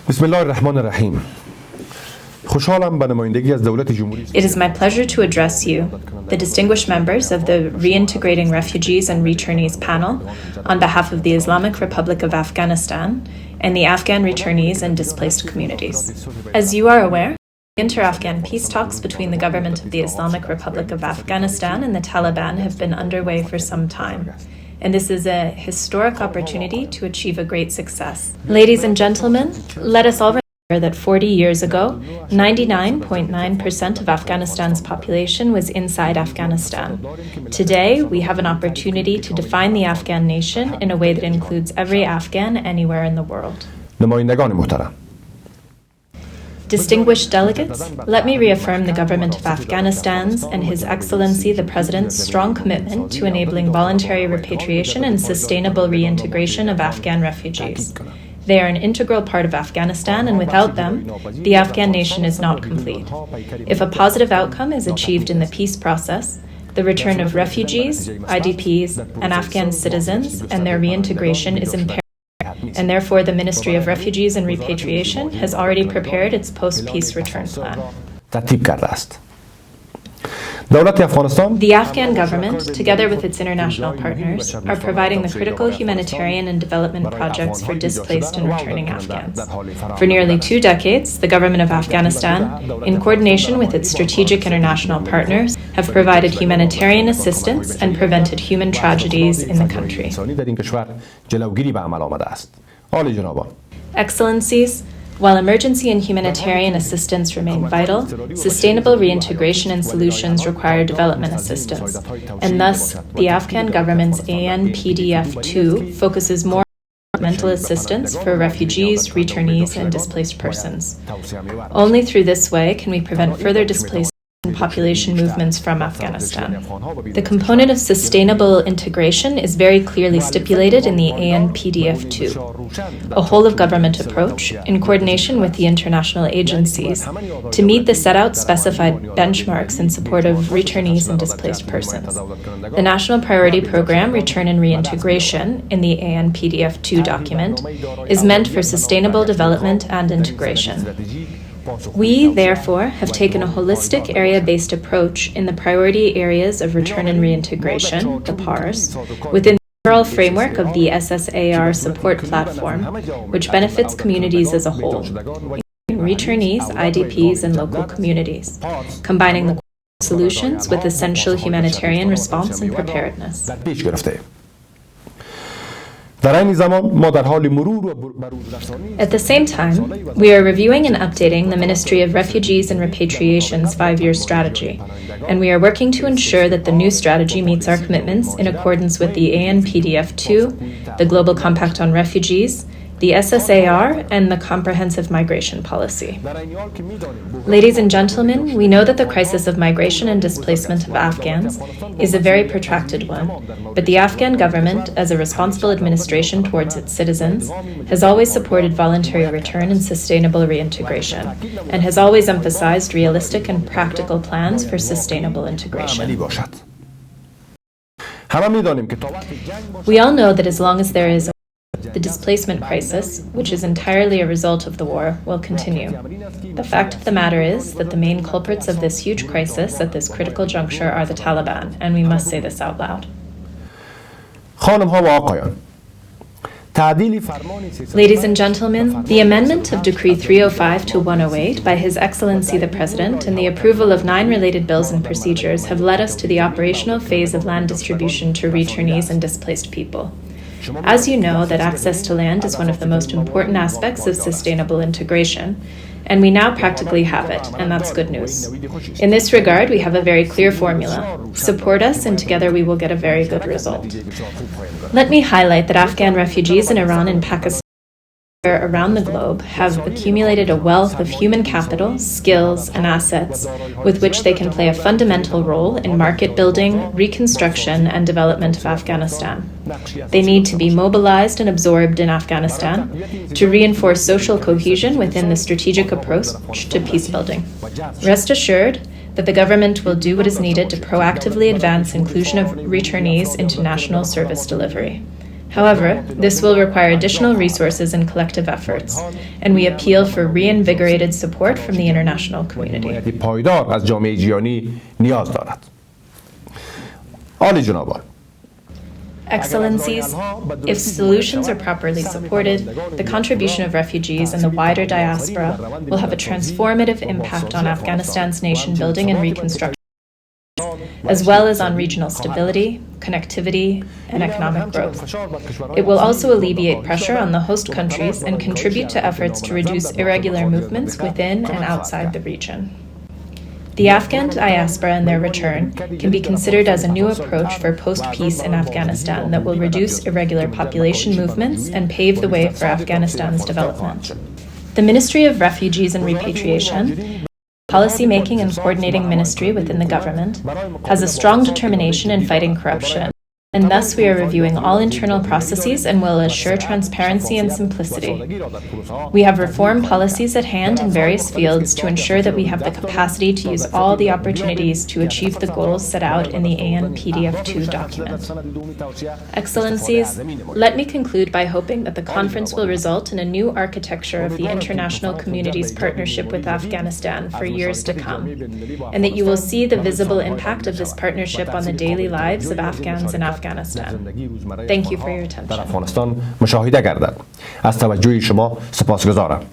بسم الله الرحمن الرحیم. It is my pleasure to address you, the distinguished members of the Reintegrating Refugees and Returnees panel, on behalf of the Islamic Republic of Afghanistan and the Afghan returnees and displaced communities. As you are aware, inter-Afghan peace talks between the government of the Islamic Republic of Afghanistan and the Taliban have been underway for some time. And this is a historic opportunity to achieve a great success. Ladies and gentlemen, let us all remember that 40 years ago, 99.9% of Afghanistan's population was inside Afghanistan. Today, we have an opportunity to define the Afghan nation in a way that includes every Afghan anywhere in the world. Distinguished delegates, let me reaffirm the government of Afghanistan's and His Excellency the President's strong commitment to enabling voluntary repatriation and sustainable reintegration of Afghan refugees. They are an integral part of Afghanistan, and without them, the Afghan nation is not complete. If a positive outcome is achieved in the peace process, the return of refugees, IDPs, and Afghan citizens and their reintegration is imperative. And therefore, the Ministry of Refugees and Repatriation has already prepared its post-peace return plan. The Afghan government, together with its international partners, are providing the critical humanitarian and development projects for displaced and returning Afghans. For nearly 2 decades, the government of Afghanistan, in coordination with its strategic international partners, have provided humanitarian assistance and prevented human tragedies in the country. Excellencies, while emergency and humanitarian assistance remain vital, sustainable reintegration and solutions require development assistance, and thus the Afghan government's ANPDF-2 focuses more on developmental assistance for refugees, returnees, and displaced persons. Only through this way can we prevent further displacement and population movements from Afghanistan. The component of sustainable integration is very clearly stipulated in the ANPDF-2, a whole-of-government approach, in coordination with the international agencies, to meet the set-out specified benchmarks in support of returnees and displaced persons. The National Priority Program Return and Reintegration, in the ANPDF-2 document, is meant for sustainable development and integration. We, therefore, have taken a holistic area-based approach in the priority areas of return and reintegration, the PARs, within the overall framework of the SSAR support platform, which benefits communities as a whole, including returnees, IDPs, and local communities, combining the solutions with essential humanitarian response and preparedness. At the same time, we are reviewing and updating the Ministry of Refugees and Repatriation's 5-year strategy, and we are working to ensure that the new strategy meets our commitments in accordance with the ANPDF-2, the Global Compact on Refugees, the SSAR, and the Comprehensive Migration Policy. Ladies and gentlemen, we know that the crisis of migration and displacement of Afghans is a very protracted one, but the Afghan government, as a responsible administration towards its citizens, has always supported voluntary return and sustainable reintegration, and has always emphasized realistic and practical plans for sustainable integration. We all know that as long as there is the displacement crisis, which is entirely a result of the war, will continue. The fact of the matter is that the main culprits of this huge crisis at this critical juncture are the Taliban, and we must say this out loud. Ladies and gentlemen, the amendment of Decree 305 to 108 by His Excellency the President and the approval of 9 related bills and procedures have led us to the operational phase of land distribution to returnees and displaced people. As you know, that access to land is one of the most important aspects of sustainable integration, and we now practically have it, and that's good news. In this regard, we have a very clear formula. Support us, and together we will get a very good result. Let me highlight that Afghan refugees in Iran and Pakistan around the globe have accumulated a wealth of human capital, skills, and assets with which they can play a fundamental role in market building, reconstruction, and development of Afghanistan. They need to be mobilized and absorbed in Afghanistan to reinforce social cohesion within the strategic approach to peace building. Rest assured that the government will do what is needed to proactively advance inclusion of returnees into national service delivery. However, this will require additional resources and collective efforts, and we appeal for reinvigorated support from the international community. پایدار از جامعه جهانی نیاز دارد. عالی جنابان. Excellencies, if solutions are properly supported, the contribution of refugees and the wider diaspora will have a transformative impact on Afghanistan's nation-building and reconstruction, as well as on regional stability, connectivity, and economic growth. It will also alleviate pressure on the host countries and contribute to efforts to reduce irregular movements within and outside the region. The Afghan diaspora and their return can be considered as a new approach for post-peace in Afghanistan that will reduce irregular population movements and pave the way for Afghanistan's development. The Ministry of Refugees and Repatriation, policy-making and coordinating ministry within the government, has a strong determination in fighting corruption, and thus we are reviewing all internal processes and will assure transparency and simplicity. We have reform policies at hand in various fields to ensure that we have the capacity to use all the opportunities to achieve the goals set out in the ANPDF2 document. Excellencies, let me conclude by hoping that the conference will result in a new architecture of the international community's partnership with Afghanistan for years to come, and that you will see the visible impact of this partnership on the daily lives of Afghans in Afghanistan. Thank you for your attention. در افغانستان مشاهده گردد. از توجه شما سپاسگزارم.